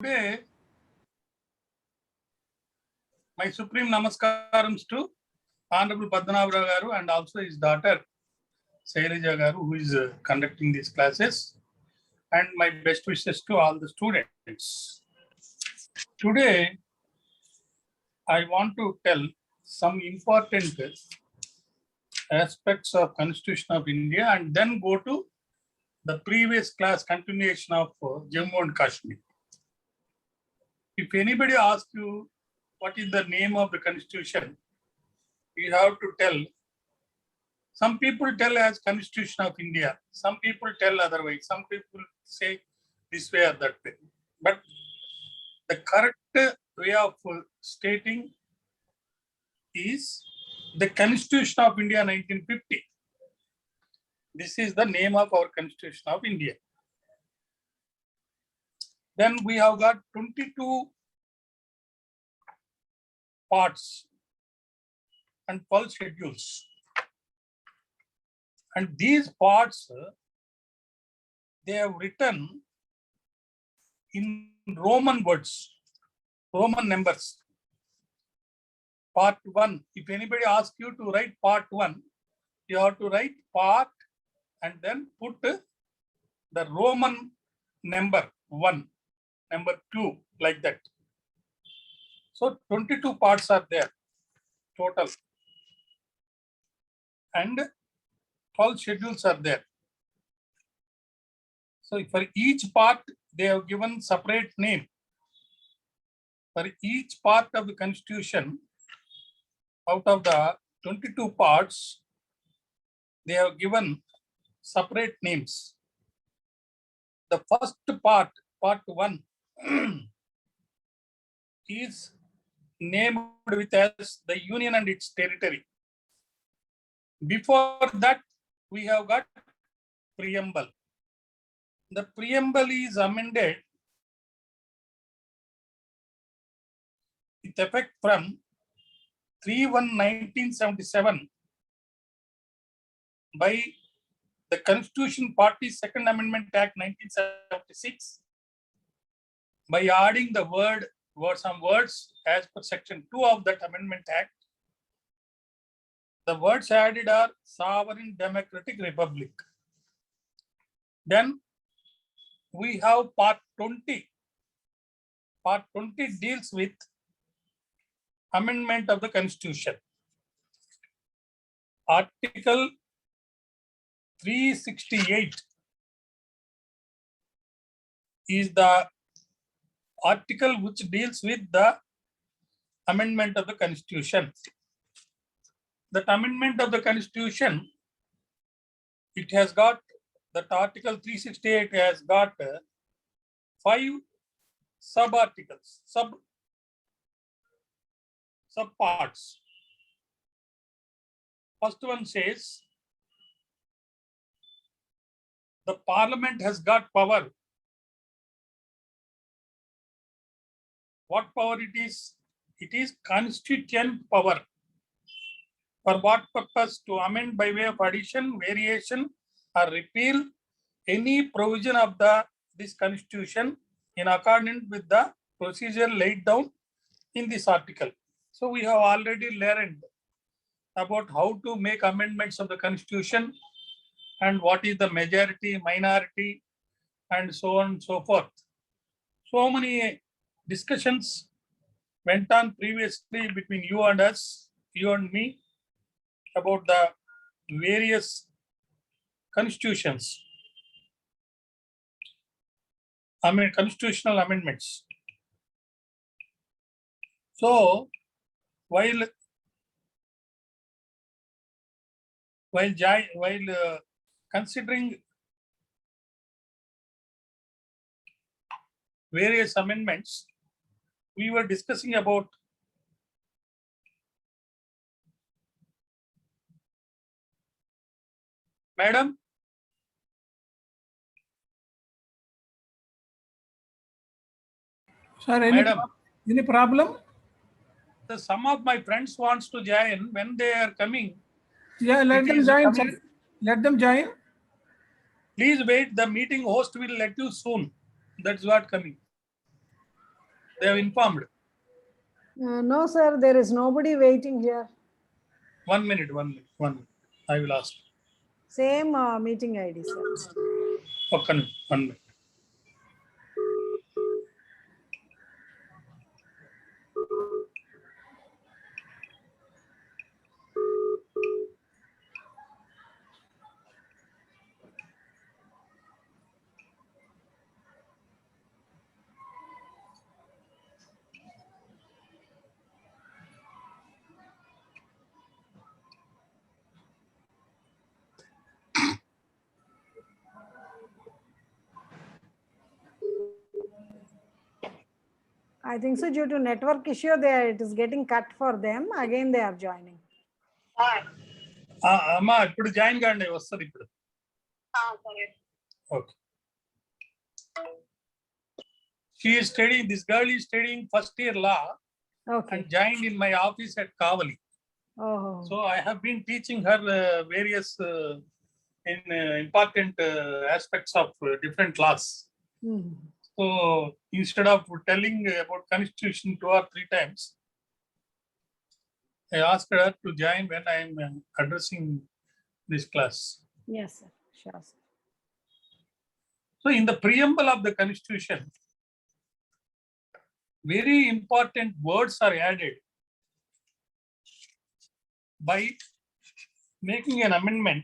Today, my supreme namaskarams to Honorable Padmanabharao Garu and also his daughter Shailaja Garu, who is conducting these classes, and my best wishes to all the students. Today, I want to tell some important aspects of Constitution of India and then go to the previous class continuation of Jammu and Kashmir. If anybody asks you what is the name of the Constitution, you have to tell. Some people tell as Constitution of India. Some people tell otherwise. Some people say this way or that way. But the correct way of stating is the Constitution of India 1950. This is the name of our Constitution of India. Then we have got 22 parts and 12 schedules. And these parts, they have written in Roman words, Roman numbers. Part 1. If anybody asks you to write part 1, you have to write part and then put the Roman number 1, number 2, like that. So 22 parts are there total. And 12 schedules are there. So for each part, they have given separate name. For each part of the Constitution, out of the 22 parts, they have given separate names. The first part, part 1, is named with as the Union and its territory. Before that, we have got preamble. The preamble is amended with effect from 3/1/1977 by the Constitution Party Second Amendment Act 1976 by adding the some words as per section 2 of that Amendment Act. The words added are sovereign democratic republic. Then we have part 20. Part 20 deals with amendment of the Constitution. Article 368 is the article which deals with the amendment of the Constitution. That amendment of the Constitution, it has got, that article 368 has got 5 sub-articles, sub-parts. First one says, the Parliament has got power. What power it is? It is constituent power. For what purpose? To amend by way of addition, variation, or repeal any provision of this Constitution in accordance with the procedure laid down in this article. So we have already learned about how to make amendments of the Constitution and what is the majority, minority, and so on and so forth. So many discussions went on previously between you and us, you and me, about the various constitutions, constitutional amendments. So while considering various amendments, we were discussing about Madam. Sir, any problem? Some of my friends wants to join. When they are coming, yeah, let them join. Let them join. Please wait. The meeting host will let you soon. That's what coming. They have informed. No, sir, there is nobody waiting here. 1 minute. I will ask. Same meeting ID, sir. Okay, 1 minute. I think so. Due to network issue, it is getting cut for them. Again, they are joining. అమ్మా ఇప్పుడు join కాండి వస్తుంది ఇప్పుడు. Okay. She is studying, this girl is studying first year law Okay. and joined in my office at Kavali. Oh. So I have been teaching her various important aspects of different laws. Mhm. So instead of telling about constitution 2 or 3 times, I asked her to join when I am addressing this class. Yes, sir. Sure, sir. So in the preamble of the constitution, very important words are added by making an amendment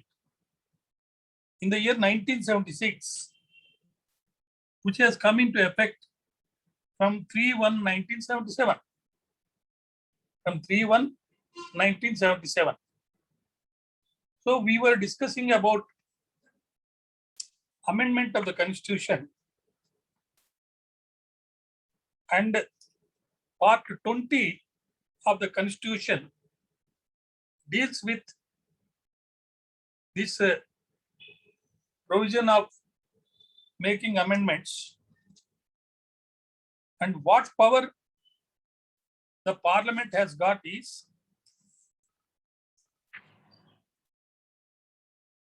in the year 1976, which has come into effect from 3/1/1977. From 3/1/1977. So we were discussing about amendment of the constitution, and part 20 of the constitution deals with this provision of making amendments and what power the parliament has got is.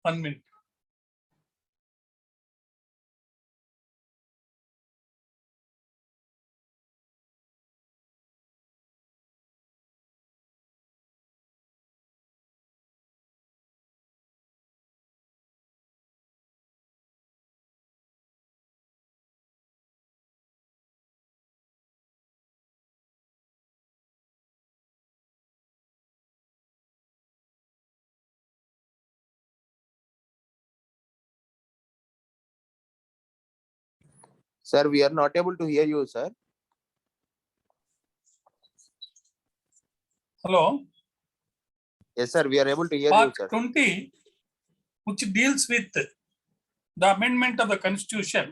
1 minute. Sir, we are not able to hear you, sir. Hello. Yes, sir, we are able to hear Part you, sir. 20, which deals with the amendment of the constitution.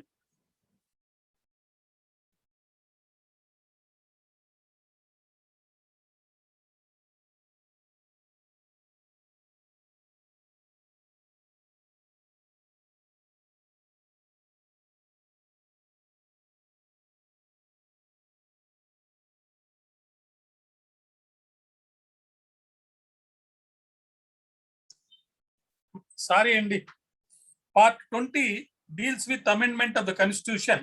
Sorry, Andy. Part 20 deals with amendment of the constitution,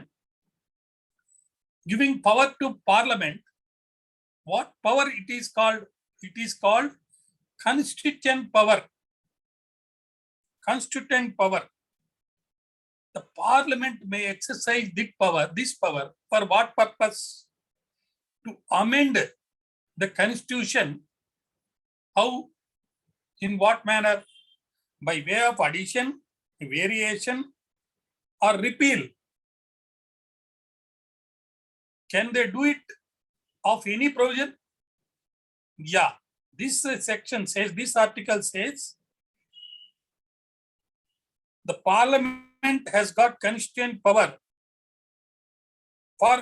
giving power to parliament. What power it is called? It is called constituent power. Constituent power. The parliament may exercise this power for what purpose? To amend the constitution. How? In what manner? By way of addition, variation, or repeal. Can they do it of any provision? Yeah. This section says, this article says, the parliament has got constituent power for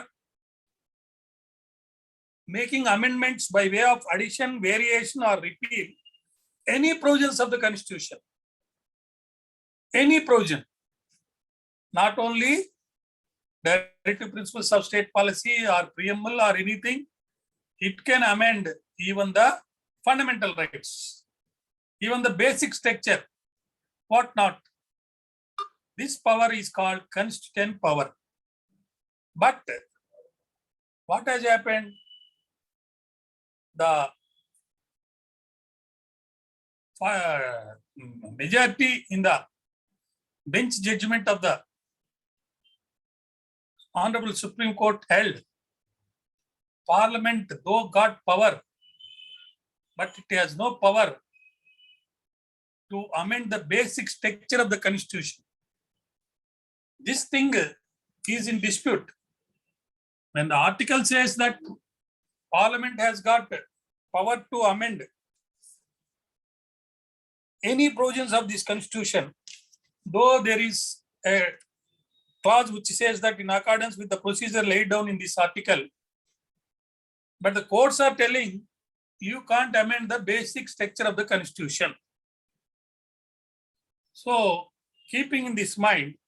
making amendments by way of addition, variation, or repeal any provisions of the constitution. Any provision. Not only directive principles of state policy or preamble or anything, it can amend even the fundamental rights, even the basic structure, what not. This power is called constituent power. But What has happened? The majority in the bench judgment of the Honorable Supreme Court held Parliament though got power, but it has no power to amend the basic structure of the Constitution. This thing is in dispute. When the article says that Parliament has got power to amend any provisions of this Constitution, though there is a clause which says that in accordance with the procedure laid down in this article, but the courts are telling you can't amend the basic structure of the Constitution. So, keeping in this mind,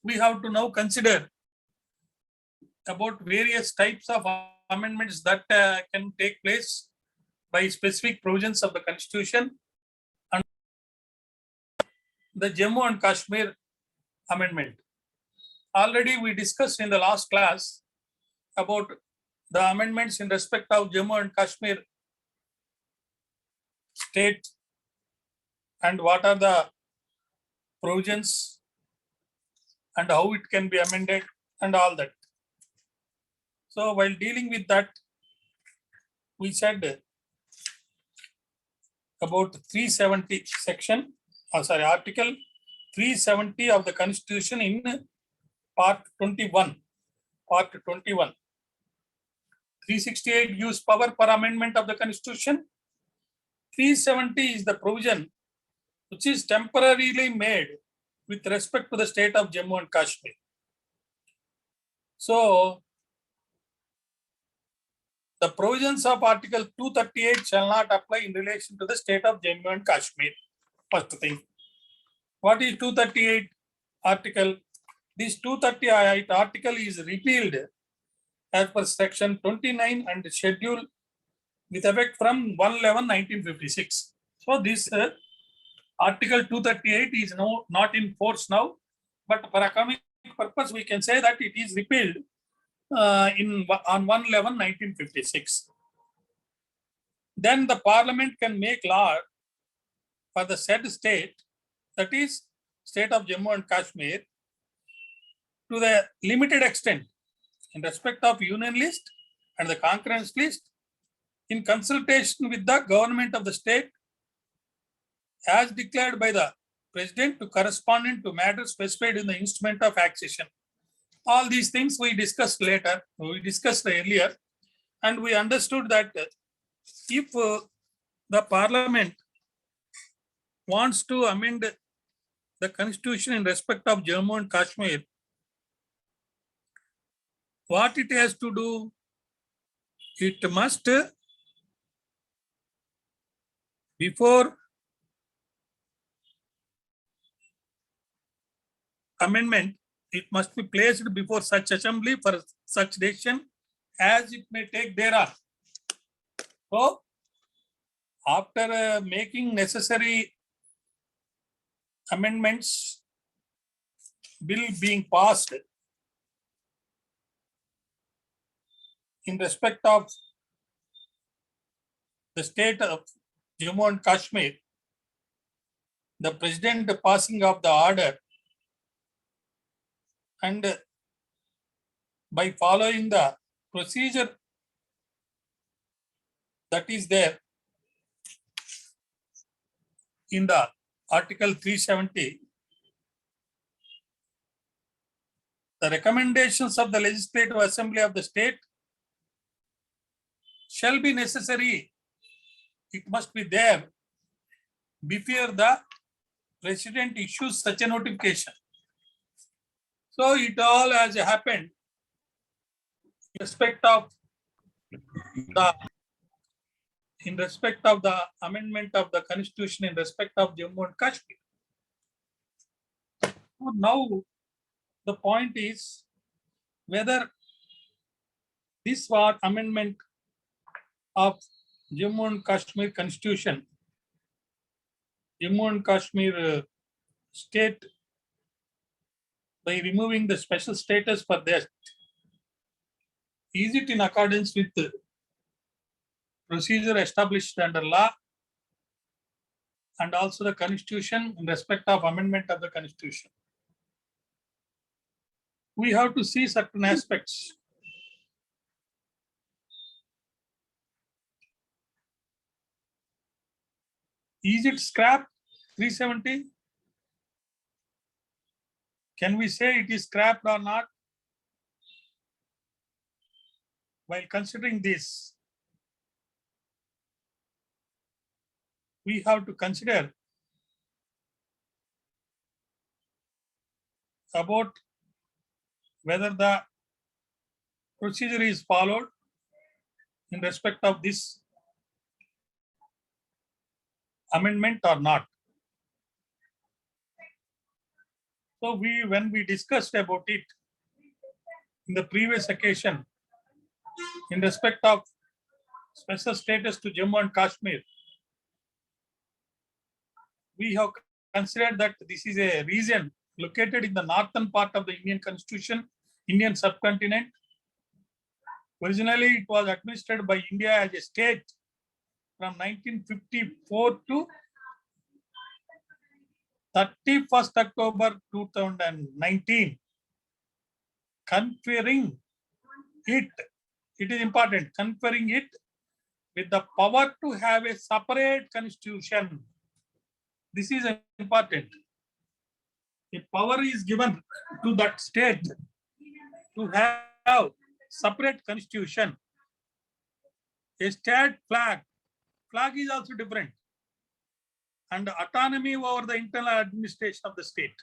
we have to now consider about various types of amendments that can take place by specific provisions of the Constitution and the Jammu and Kashmir amendment. Already we discussed in the last class about the amendments in respect of Jammu and Kashmir state and what are the provisions and how it can be amended and all that. So while dealing with that, we said about 370 section, article 370 of the Constitution in part 21. 368 gives power for amendment of the Constitution. 370 is the provision which is temporarily made with respect to the state of Jammu and Kashmir. So, the provisions of Article 238 shall not apply in relation to the state of Jammu and Kashmir. First thing. What is 238 article? This 238 article is repealed as per section 29 and schedule with effect from 1/11/1956. So this article 238 is not in force now, but for academic purpose we can say that it is repealed on 1/11/1956. Then the Parliament can make law for the said state, that is state of Jammu and Kashmir, to the limited extent in respect of union list and the concurrence list in consultation with the government of the state as declared by the president to correspondent to matters specified in the instrument of accession. All these things we discussed earlier, and we understood that if the Parliament wants to amend the Constitution in respect of Jammu and Kashmir, what it has to do, it must, before amendment, it must be placed before such assembly for such decision as it may take thereof. So, after making necessary amendments, bill being passed in respect of the state of Jammu and Kashmir, the president passing of the order and by following the procedure that is there in the article 370, the recommendations of the Legislative Assembly of the state shall be necessary. It must be there before the president issues such a notification. So it all has happened in respect of the amendment of the Constitution in respect of Jammu and Kashmir. So now the point is whether this amendment of Jammu and Kashmir Constitution, Jammu and Kashmir state, by removing the special status for that, is it in accordance with the procedure established under law and also the constitution in respect of amendment of the constitution? We have to see certain aspects. Is it scrapped 370? Can we say it is scrapped or not? While considering this, we have to consider about whether the procedure is followed in respect of this amendment or not. So when we discussed about it in the previous occasion in respect of special status to Jammu and Kashmir, we have considered that this is a region located in the northern part of the Indian Constitution, Indian subcontinent. Originally, it was administered by India as a state from 1954 to 31st October 2019, conferring it is important, conferring it with the power to have a separate constitution. This is important. A power is given to that state to have separate constitution. A state flag is also different, and autonomy over the internal administration of the state.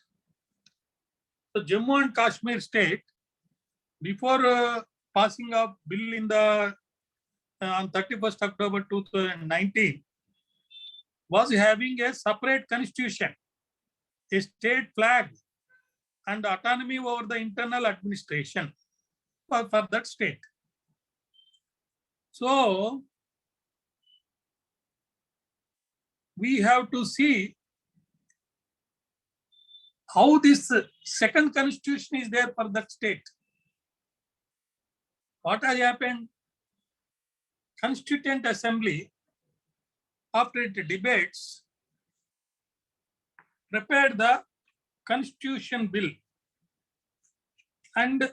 So Jammu and Kashmir state, before passing of bill in the on 31st October 2019, was having a separate constitution, a state flag, and autonomy over the internal administration for that state. So we have to see how this second constitution is there for that state. What has happened? Constituent Assembly, after it debates, prepared the constitution bill, and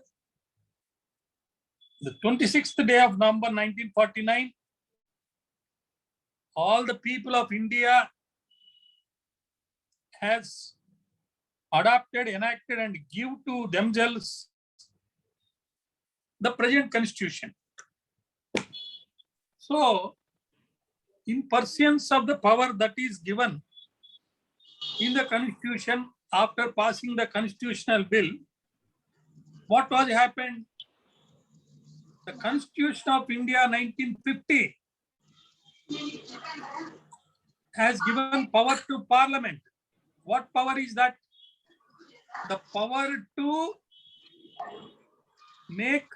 the 26th day of November 1949, all the people of India has adopted, enacted, and give to themselves the present constitution. So, in pursuance of the power that is given in the constitution after passing the constitutional bill, what was happened? The Constitution of India 1950 has given power to Parliament. What power is that? The power to make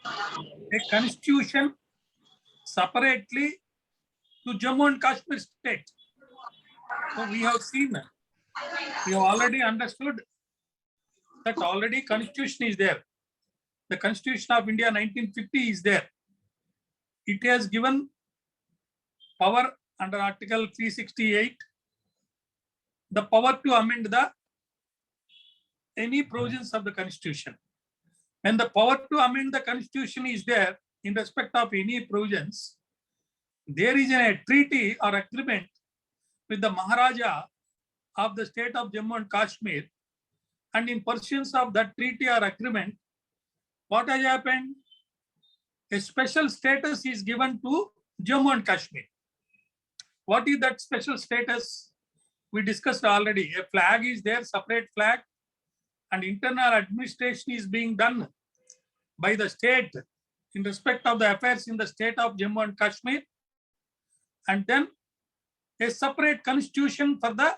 a constitution separately to Jammu and Kashmir state. So we have seen, we have already understood that already constitution is there. The Constitution of India 1950 is there. It has given power under Article 368, the power to amend any provisions of the Constitution. When the power to amend the Constitution is there in respect of any provisions, there is a treaty or agreement with the Maharaja of the state of Jammu and Kashmir, and in pursuance of that treaty or agreement, what has happened? A special status is given to Jammu and Kashmir. What is that special status? We discussed already. A flag is there, separate flag, and internal administration is being done by the state in respect of the affairs in the state of Jammu and Kashmir, and then a separate constitution for the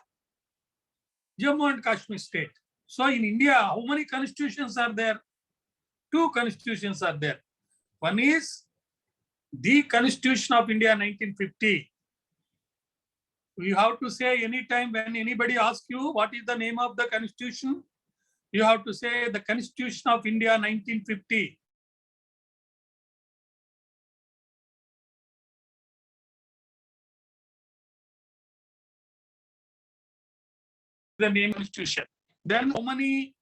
Jammu and Kashmir state. So in India, how many constitutions are there? 2 constitutions are there. One is the Constitution of India 1950. You have to say anytime when anybody asks you what is the name of the constitution, you have to say the Constitution of India 1950. the name constitution. Then how many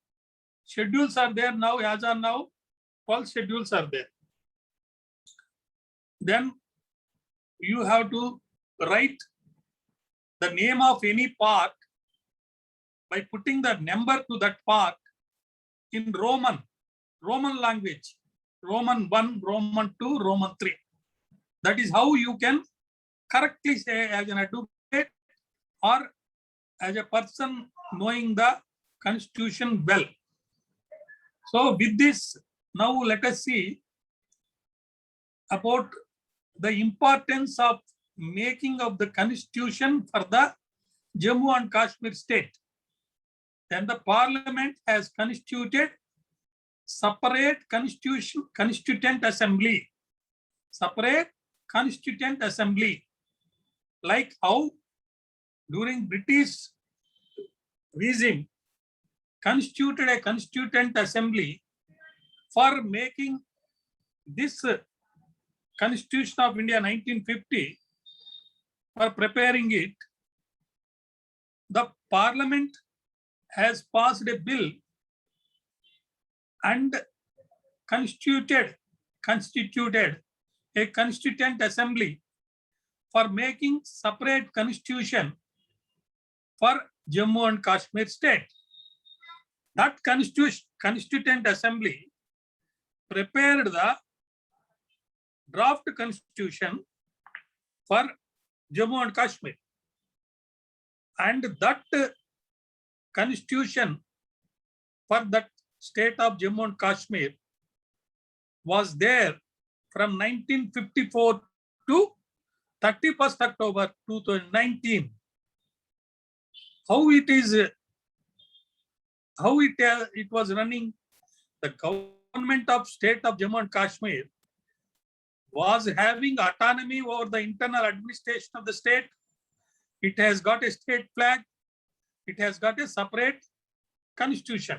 schedules are there now? As of now, 12 schedules are there. Then you have to write the name of any part by putting the number to that part in Roman language. Roman 1, Roman 2, Roman 3. That is how you can correctly say as an advocate or as a person knowing the constitution well. So with this, now let us see about the importance of making of the constitution for the Jammu and Kashmir state. Then the parliament has constituted separate constituent assembly. Separate constituent assembly. Like how during British regime constituted a constituent assembly for making this Constitution of India 1950, for preparing it. The parliament has passed a bill and constituted a constituent assembly for making separate constitution for Jammu and Kashmir state. That constituent assembly prepared the draft constitution for Jammu and Kashmir. And that constitution for that state of Jammu and Kashmir was there from 1954 to 31st October 2019. How it was running, the government of state of Jammu and Kashmir was having autonomy over the internal administration of the state. It has got a state flag. It has got a separate constitution.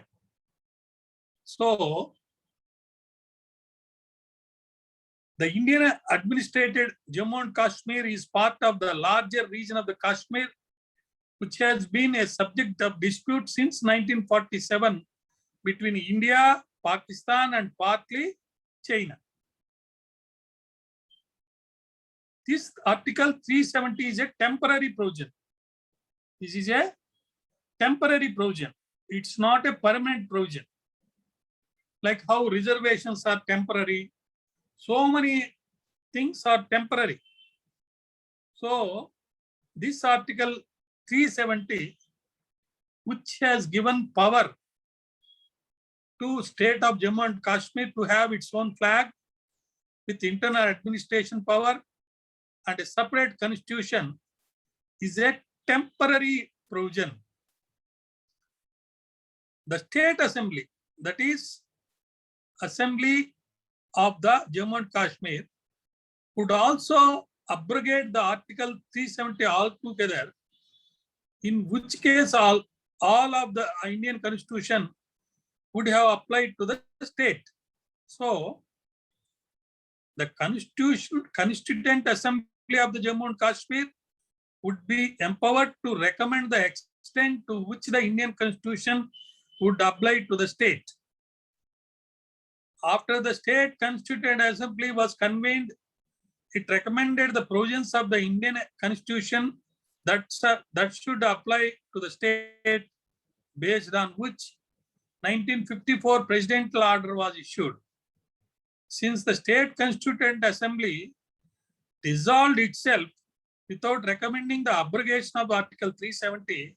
So the Indian administrated Jammu and Kashmir is part of the larger region of the Kashmir, which has been a subject of dispute since 1947 between India, Pakistan, and partly China. This Article 370 is a temporary provision. This is a temporary provision. It's not a permanent provision. Like how reservations are temporary, so many things are temporary. So this Article 370, which has given power to state of Jammu and Kashmir to have its own flag with internal administration power and a separate constitution, is a temporary provision. The state assembly, that is assembly of the Jammu and Kashmir, would also abrogate the Article 370 altogether, in which case all of the Indian constitution would have applied to the state. So the constituent assembly of the Jammu and Kashmir would be empowered to recommend the extent to which the Indian constitution would apply to the state. After the state constituent assembly was convened, it recommended the provisions of the Indian constitution that should apply to the state, based on which 1954 presidential order was issued. Since the state constituent assembly dissolved itself without recommending the abrogation of Article 370,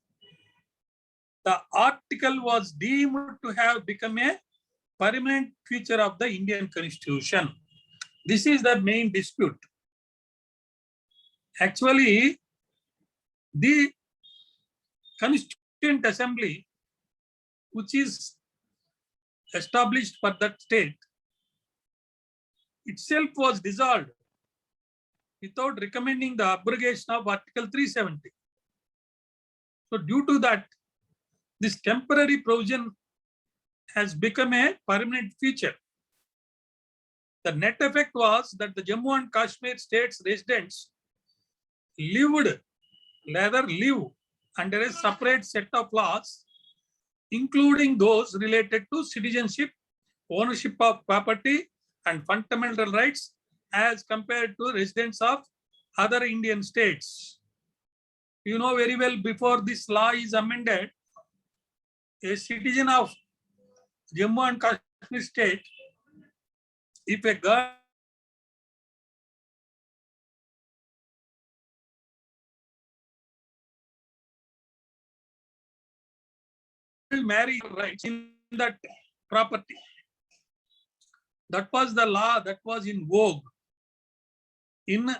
the article was deemed to have become a permanent feature of the Indian constitution. This is the main dispute. Actually, the constituent assembly, which is established for that state, itself was dissolved without recommending the abrogation of Article 370. So due to that, this temporary provision has become a permanent feature. The net effect was that the Jammu and Kashmir state's residents live under a separate set of laws, including those related to citizenship, ownership of property, and fundamental rights as compared to residents of other Indian states. You know very well, before this law is amended, a citizen of Jammu and Kashmir state, if a girl marry rights in that property, that was the law that was in vogue in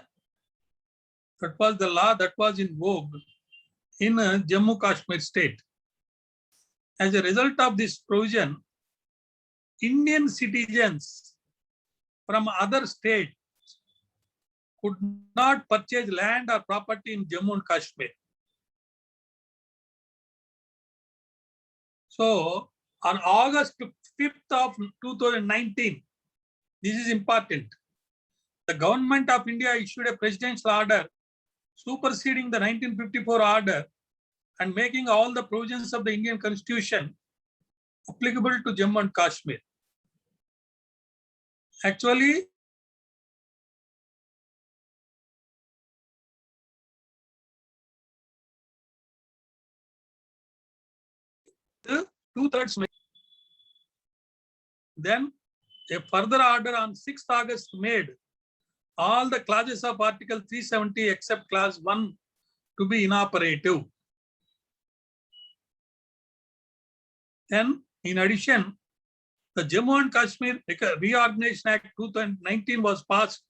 Jammu Kashmir state. As a result of this provision, Indian citizens from other states could not purchase land or property in Jammu and Kashmir. So on August 5th of 2019, this is important, the government of India issued a presidential order superseding the 1954 order and making all the provisions of the Indian Constitution applicable to Jammu and Kashmir. Actually, the 2/3. Then a further order on 6th August made all the clauses of Article 370 except Clause 1 to be inoperative. Then, in addition, the Jammu and Kashmir Reorganization Act 2019 was passed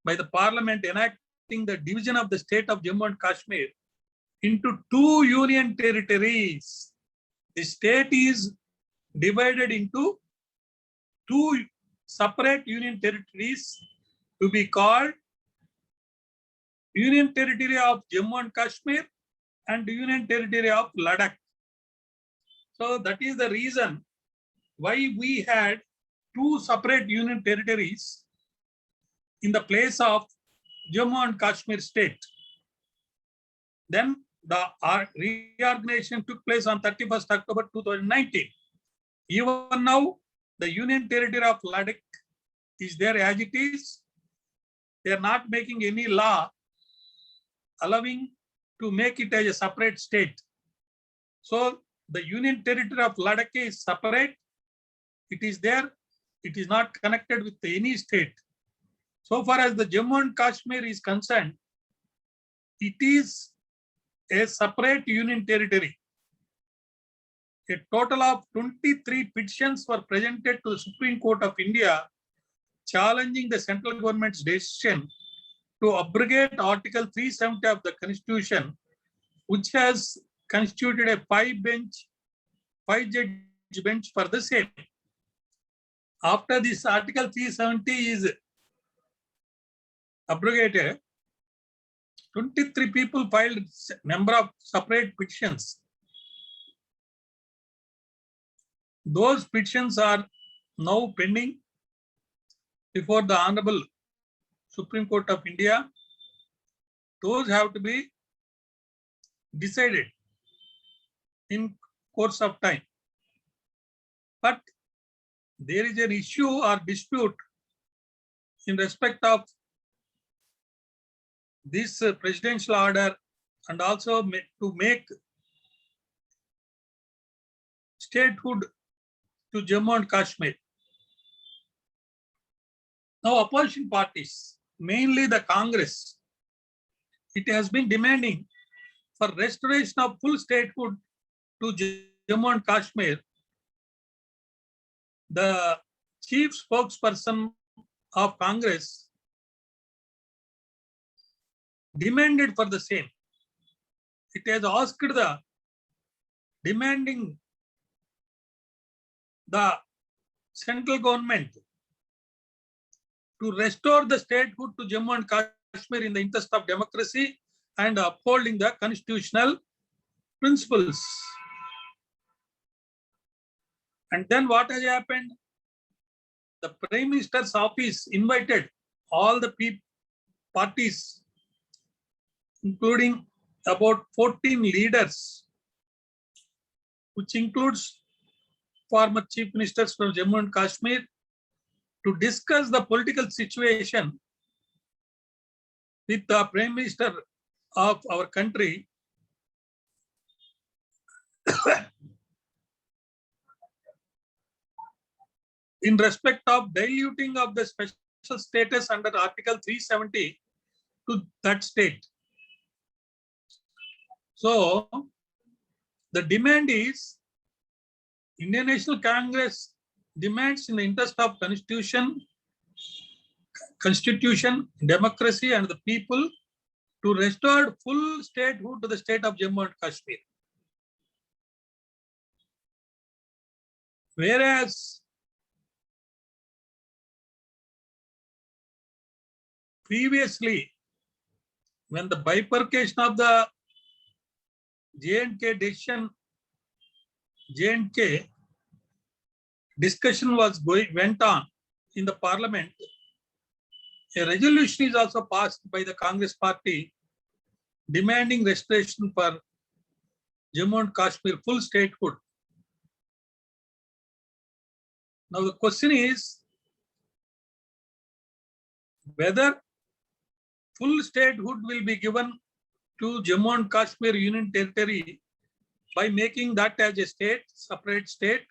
by the Parliament, enacting the division of the state of Jammu and Kashmir into 2 union territories. The state is divided into 2 separate union territories to be called Union Territory of Jammu and Kashmir and Union Territory of Ladakh. So that is the reason why we had 2 separate union territories in the place of Jammu and Kashmir state. Then the reorganization took place on 31st October 2019. Even now, the Union Territory of Ladakh is there as it is. They are not making any law allowing to make it as a separate state. So the Union Territory of Ladakh is separate. It is there. It is not connected with any state. So far as the Jammu and Kashmir is concerned, it is a separate union territory. A total of 23 petitions were presented to the Supreme Court of India challenging the central government's decision to abrogate Article 370 of the Constitution, which has constituted a 5-judge bench for the same. After this Article 370 is abrogated, 23 people filed number of separate petitions. Those petitions are now pending before the Honorable Supreme Court of India. Those have to be decided in course of time. But there is an issue or dispute in respect of this presidential order and also to make statehood to Jammu and Kashmir. Now opposition parties, mainly the Congress, it has been demanding for restoration of full statehood to Jammu and Kashmir. The chief spokesperson of Congress demanded for the same. It has asked demanding the central government to restore the statehood to Jammu and Kashmir in the interest of democracy and upholding the constitutional principles. And then what has happened? The Prime Minister's office invited all the parties, including about 14 leaders, which includes former chief ministers from Jammu and Kashmir, to discuss the political situation with the Prime Minister of our country in respect of diluting of the special status under Article 370 to that state. So the demand is Indian National Congress demands in the interest of constitution, democracy and the people to restore full statehood to the state of Jammu and Kashmir. Whereas previously, when the bifurcation of the J&K decision, J&K discussion went on in the parliament, a resolution is also passed by the Congress party demanding restoration for Jammu and Kashmir full statehood. Now the question is whether full statehood will be given to Jammu and Kashmir Union Territory by making that as a state, separate state,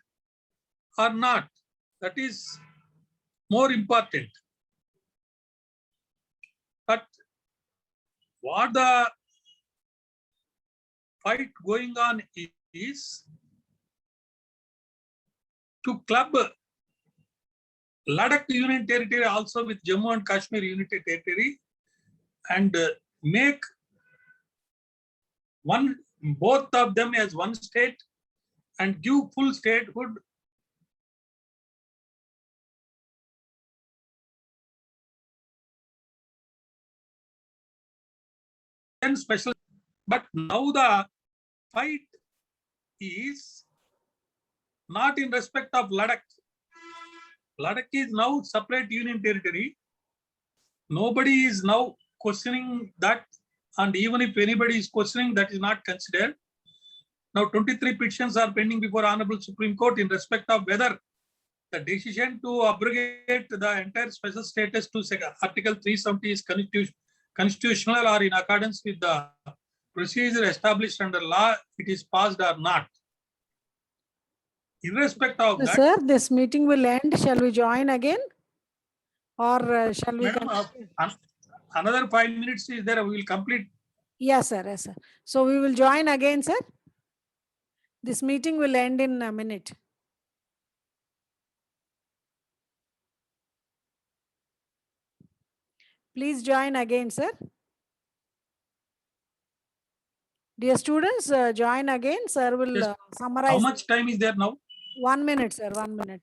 or not. That is more important. But what the fight going on is to club Ladakh Union Territory also with Jammu and Kashmir Union Territory and make both of them as one state and give full statehood and special. But now the fight is not in respect of Ladakh. Ladakh is now separate union territory. Nobody is now questioning that, and even if anybody is questioning, that is not considered. Now 23 petitions are pending before Honorable Supreme Court in respect of whether the decision to abrogate the entire special status to Article 370 is constitutional or in accordance with the procedure established under law, it is passed or not. Irrespective of that, Sir, this meeting will end. Shall we join again? Or shall we? Madam, another 5 minutes is there. We will complete. Yes, sir. Yes, sir. So we will join again, sir. This meeting will end in a minute. Please join again, sir. Dear students, join again. Sir will Yes. summarize. How much time is there now? 1 minute, sir. 1 minute.